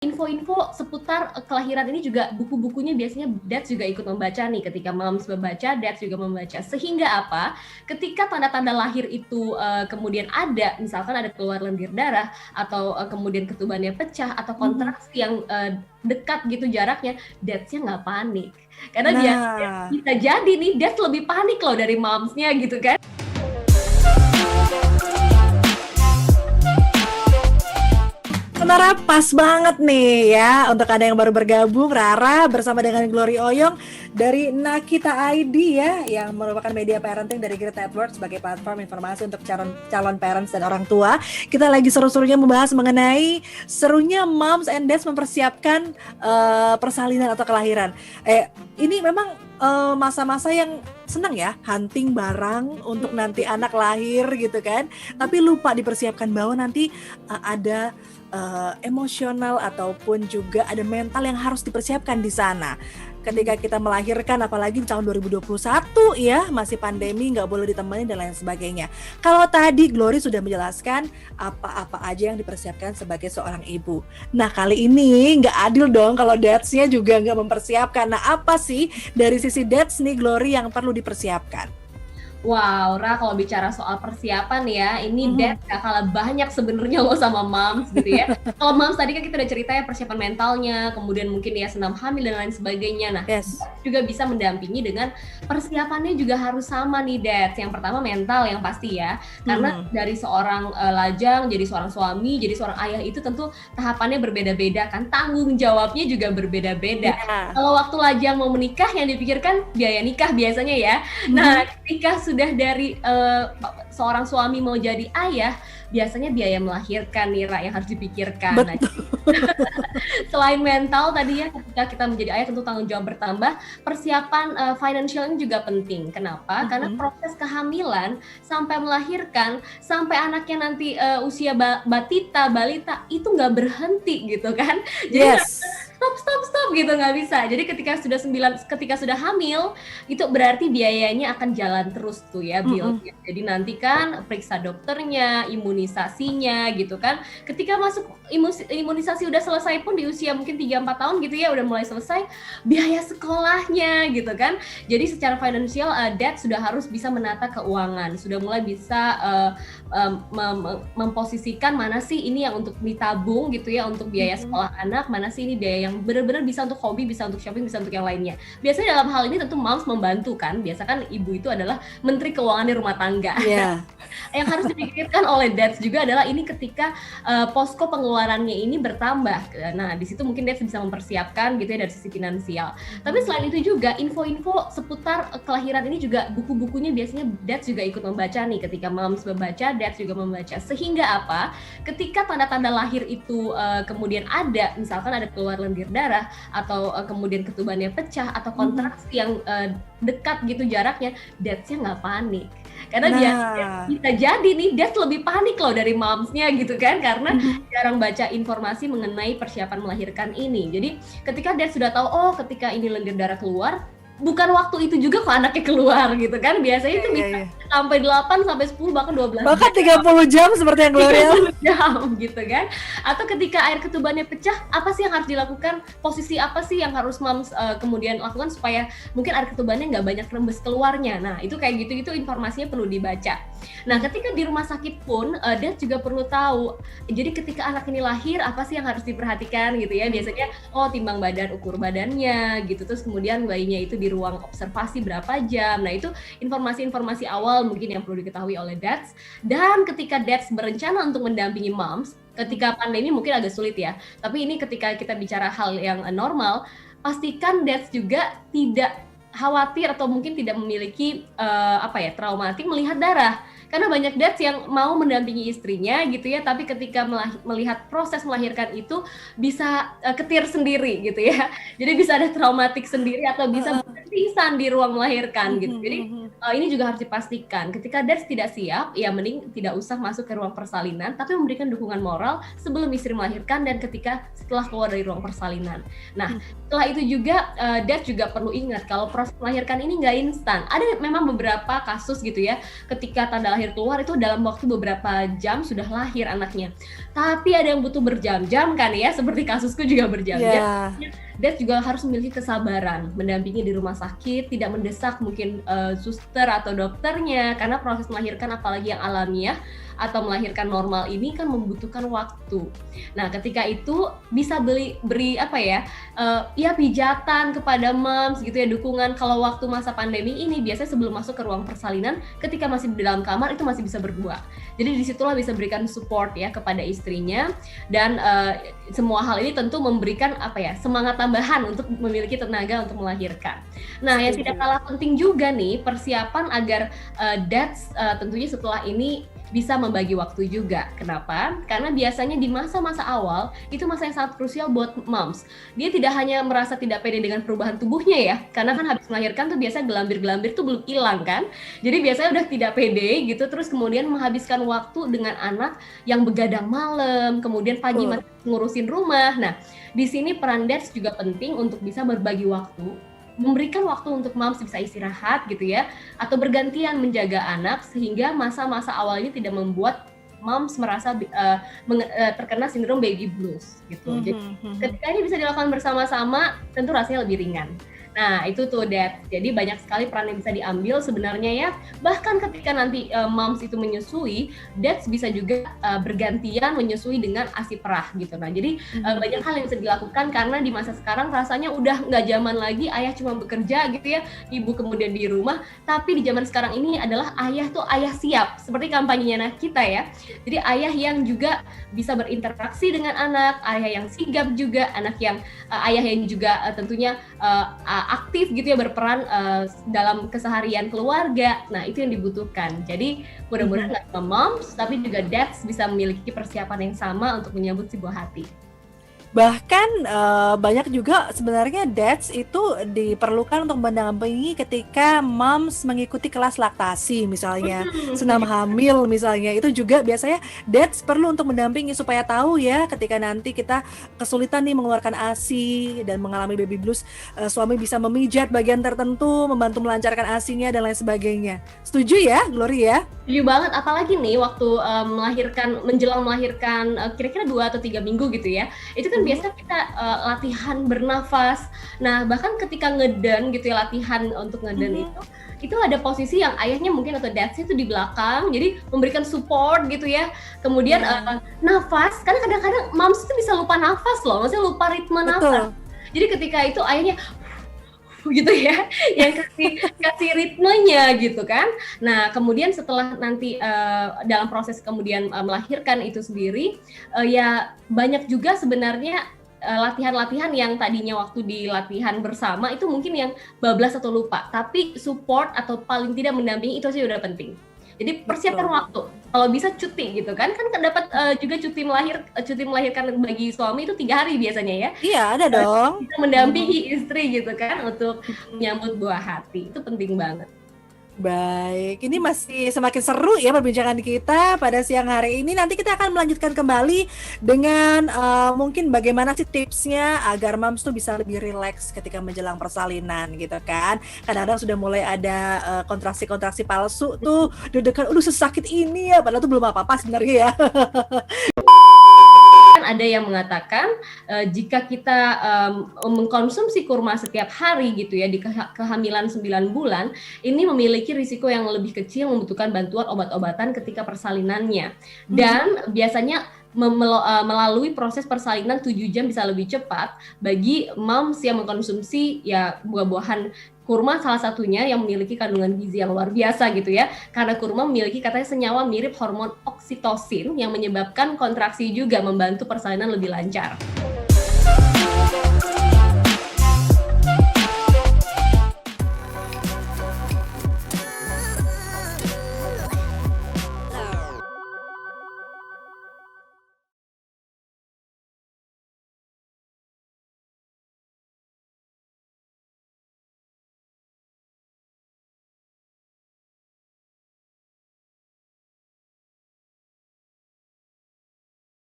Info-info seputar kelahiran ini juga buku-bukunya biasanya dads juga ikut membaca nih. Ketika moms membaca, dads juga membaca. Sehingga apa? Ketika tanda-tanda lahir itu kemudian ada, misalkan ada keluar lendir darah atau kemudian ketubannya pecah atau kontraksi yang dekat gitu jaraknya, dadsnya nggak panik. Karena dia Nah, bisa jadi nih dads lebih panik loh dari momsnya gitu kan. sebenarnya pas banget nih ya untuk Anda yang baru bergabung, Rara bersama dengan Glory Oyong dari Nakita ID ya, yang merupakan media parenting dari Grit Network sebagai platform informasi untuk calon parents dan orang tua. Kita lagi seru-serunya membahas mengenai serunya moms and dads mempersiapkan persalinan atau kelahiran. Ini memang masa-masa yang senang ya, hunting barang untuk nanti anak lahir gitu kan, tapi lupa dipersiapkan bahwa nanti ada emosional ataupun juga ada mental yang harus dipersiapkan di sana. Ketika kita melahirkan, apalagi di tahun 2021 ya, masih pandemi, nggak boleh ditemani dan lain sebagainya. Kalau tadi Glory sudah menjelaskan apa-apa aja yang dipersiapkan sebagai seorang ibu. Nah kali ini nggak adil dong kalau dads-nya juga nggak mempersiapkan. Nah apa sih dari sisi dads nih Glory yang perlu dipersiapkan? Wow, Ra, kalau bicara soal persiapan ya, ini dads gak kalah banyak sebenarnya lo sama moms gitu ya. Kalau moms tadi kan kita udah cerita ya persiapan mentalnya, kemudian mungkin ya senam hamil dan lain sebagainya. Nah, Yes. dads juga bisa mendampingi dengan persiapannya juga harus sama nih dads. Yang pertama mental yang pasti ya, karena dari seorang lajang, jadi seorang suami, jadi seorang ayah itu tentu tahapannya berbeda-beda kan, tanggung jawabnya juga berbeda-beda. Yeah. Kalau waktu lajang mau menikah yang dipikirkan biaya nikah biasanya ya. Nah, ketika sudah dari seorang suami mau jadi ayah, biasanya biaya melahirkan nih, Ra, yang harus dipikirkan. Nah, selain mental tadi ya, ketika kita menjadi ayah tentu tanggung jawab bertambah, persiapan financial ini juga penting. Kenapa? Karena proses kehamilan sampai melahirkan, sampai anaknya nanti usia balita itu nggak berhenti gitu kan. Jadi Yes. stop gitu, nggak bisa. Jadi ketika sudah hamil itu berarti biayanya akan jalan terus tuh ya bill-nya. Jadi nanti kan periksa dokternya, imunisasinya gitu kan. Ketika masuk imunisasi udah selesai pun di usia mungkin 3-4 tahun gitu ya udah mulai selesai, biaya sekolahnya gitu kan. Jadi secara finansial dad sudah harus bisa menata keuangan, sudah mulai bisa memposisikan mana sih ini yang untuk ditabung gitu ya untuk biaya sekolah anak, mana sih ini biaya yang benar-benar bisa untuk hobi, bisa untuk shopping, bisa untuk yang lainnya. Biasanya dalam hal ini tentu moms membantu kan, biasa kan ibu itu adalah menteri keuangan di rumah tangga. Yeah. Yang harus dipikirkan oleh dads juga adalah ini ketika posko pengeluarannya ini bertambah. Nah di situ mungkin dads bisa mempersiapkan gitu ya dari sisi finansial. Tapi selain itu juga info-info seputar kelahiran ini juga buku-bukunya biasanya dads juga ikut membaca nih. Ketika moms membaca, dads juga membaca. Sehingga apa? Ketika tanda-tanda lahir itu kemudian ada, misalkan ada keluar lendir darah atau kemudian ketubannya pecah atau kontraksi yang dekat gitu jaraknya, dadsnya nggak panik. Karena dia bisa jadi nih dads lebih panik loh dari momsnya gitu kan, karena jarang baca informasi mengenai persiapan melahirkan ini. Jadi ketika dads sudah tahu, oh ketika ini lendir darah keluar, bukan waktu itu juga kok anaknya keluar gitu kan. Biasanya itu bisa sampai 8, sampai 10, bahkan 12 bahkan 30 jam seperti yang Gloria 30 jam gitu kan. Atau ketika air ketubannya pecah, apa sih yang harus dilakukan? Posisi apa sih yang harus moms kemudian lakukan supaya mungkin air ketubannya nggak banyak rembes keluarnya. Nah itu kayak gitu-gitu informasinya perlu dibaca. Nah ketika di rumah sakit pun dad juga perlu tahu, jadi ketika anak ini lahir apa sih yang harus diperhatikan gitu ya. Biasanya timbang badan, ukur badannya gitu, terus kemudian bayinya itu di ruang observasi berapa jam. Nah itu informasi-informasi awal mungkin yang perlu diketahui oleh dads. Dan ketika dads berencana untuk mendampingi moms, ketika pandemi mungkin agak sulit ya, tapi ini ketika kita bicara hal yang normal, pastikan dads juga tidak khawatir atau mungkin tidak memiliki traumatik melihat darah. Karena banyak dads yang mau mendampingi istrinya gitu ya, tapi ketika melihat proses melahirkan itu bisa ketir sendiri gitu ya. Jadi bisa ada traumatik sendiri atau bisa pingsan di ruang melahirkan gitu. Jadi ini juga harus dipastikan. Ketika dads tidak siap, ya mending tidak usah masuk ke ruang persalinan, tapi memberikan dukungan moral sebelum istri melahirkan dan setelah keluar dari ruang persalinan. Nah, setelah itu juga dads juga perlu ingat kalau proses melahirkan ini nggak instan. Ada memang beberapa kasus gitu ya, ketika tanda lahir terakhir keluar itu dalam waktu beberapa jam sudah lahir anaknya. Tapi ada yang butuh berjam-jam kan ya, seperti kasusku juga berjam-jam. Dads juga harus memiliki kesabaran, mendampingi di rumah sakit, tidak mendesak mungkin suster atau dokternya, karena proses melahirkan apalagi yang alamiah atau melahirkan normal ini kan membutuhkan waktu. Nah, ketika itu bisa beri apa ya, ya pijatan kepada moms gitu ya, dukungan. Kalau waktu masa pandemi ini biasanya sebelum masuk ke ruang persalinan, ketika masih di dalam kamar itu masih bisa berdua. Jadi disitulah bisa berikan support ya kepada istrinya, dan semua hal ini tentu memberikan apa ya, semangat tambahan untuk memiliki tenaga untuk melahirkan. Nah, yang tidak kalah penting juga nih persiapan agar dads tentunya setelah ini bisa membagi waktu juga. Kenapa? Karena biasanya di masa-masa awal itu masa yang sangat krusial buat moms. Dia tidak hanya merasa tidak pede dengan perubahan tubuhnya ya, karena kan habis melahirkan tuh biasanya gelambir-gelambir tuh belum hilang kan. Jadi biasanya udah tidak pede gitu, terus kemudian menghabiskan waktu dengan anak yang begadang malam, kemudian pagi masih ngurusin rumah. Nah, di sini peran dads juga penting untuk bisa berbagi waktu, memberikan waktu untuk moms bisa istirahat gitu ya, atau bergantian menjaga anak sehingga masa-masa awal ini tidak membuat moms merasa terkena sindrom baby blues gitu. Jadi ketika ini bisa dilakukan bersama-sama, tentu rasanya lebih ringan. Nah, itu tuh dads. Jadi banyak sekali peran yang bisa diambil sebenarnya ya. Bahkan ketika nanti moms itu menyusui, dads bisa juga bergantian menyusui dengan ASI perah gitu. Nah, jadi banyak hal yang bisa dilakukan karena di masa sekarang rasanya udah nggak zaman lagi ayah cuma bekerja gitu ya, ibu kemudian di rumah. Tapi di zaman sekarang ini adalah ayah tuh ayah siap, seperti kampanyenya kita ya. Jadi ayah yang juga bisa berinteraksi dengan anak, ayah yang sigap juga, ayah yang juga tentunya aktif gitu ya, berperan dalam keseharian keluarga. Nah, itu yang dibutuhkan. Jadi mudah-mudahan nggak cuma moms tapi juga dads bisa memiliki persiapan yang sama untuk menyambut si buah hati. Bahkan banyak juga sebenarnya dads itu diperlukan untuk mendampingi ketika moms mengikuti kelas laktasi misalnya, senam hamil misalnya. Itu juga biasanya dads perlu untuk mendampingi supaya tahu ya ketika nanti kita kesulitan nih mengeluarkan ASI dan mengalami baby blues, suami bisa memijat bagian tertentu, membantu melancarkan ASI-nya dan lain sebagainya. Setuju ya, Glory ya? Setuju banget, apalagi nih waktu menjelang melahirkan kira-kira 2 atau 3 minggu gitu ya. Itu kan biasa kita latihan bernafas. Nah, bahkan ketika ngeden gitu ya, latihan untuk ngeden itu ada posisi yang ayahnya mungkin atau dadsnya itu di belakang, jadi memberikan support gitu ya. Kemudian nafas, karena kadang-kadang moms itu bisa lupa nafas loh, maksudnya lupa ritme nafas. Jadi ketika itu ayahnya gitu ya, yang kasih ritmenya gitu kan. Nah, kemudian setelah nanti dalam proses kemudian melahirkan itu sendiri, ya banyak juga sebenarnya latihan-latihan yang tadinya waktu di latihan bersama itu mungkin yang bablas atau lupa, tapi support atau paling tidak mendampingi itu sih udah penting. Jadi persiapkan waktu, kalau bisa cuti gitu kan dapat juga cuti melahirkan bagi suami itu 3 hari biasanya ya. Iya, ada dong. Bisa mendampingi istri gitu kan untuk menyambut buah hati, itu penting banget. Baik, ini masih semakin seru ya perbincangan kita pada siang hari ini. Nanti kita akan melanjutkan kembali dengan mungkin bagaimana sih tipsnya agar moms tuh bisa lebih rileks ketika menjelang persalinan gitu kan. Kadang-kadang sudah mulai ada kontraksi-kontraksi palsu tuh, deg-degan, sesakit ini ya, padahal tuh belum apa-apa sebenarnya ya. Ada yang mengatakan jika kita mengkonsumsi kurma setiap hari gitu ya di kehamilan 9 bulan, ini memiliki risiko yang lebih kecil membutuhkan bantuan obat-obatan ketika persalinannya. Dan biasanya melalui proses persalinan 7 jam bisa lebih cepat bagi moms yang mengkonsumsi ya buah-buahan kurma, salah satunya yang memiliki kandungan gizi yang luar biasa gitu ya, karena kurma memiliki katanya senyawa mirip hormon oksitosin yang menyebabkan kontraksi juga, membantu persalinan lebih lancar.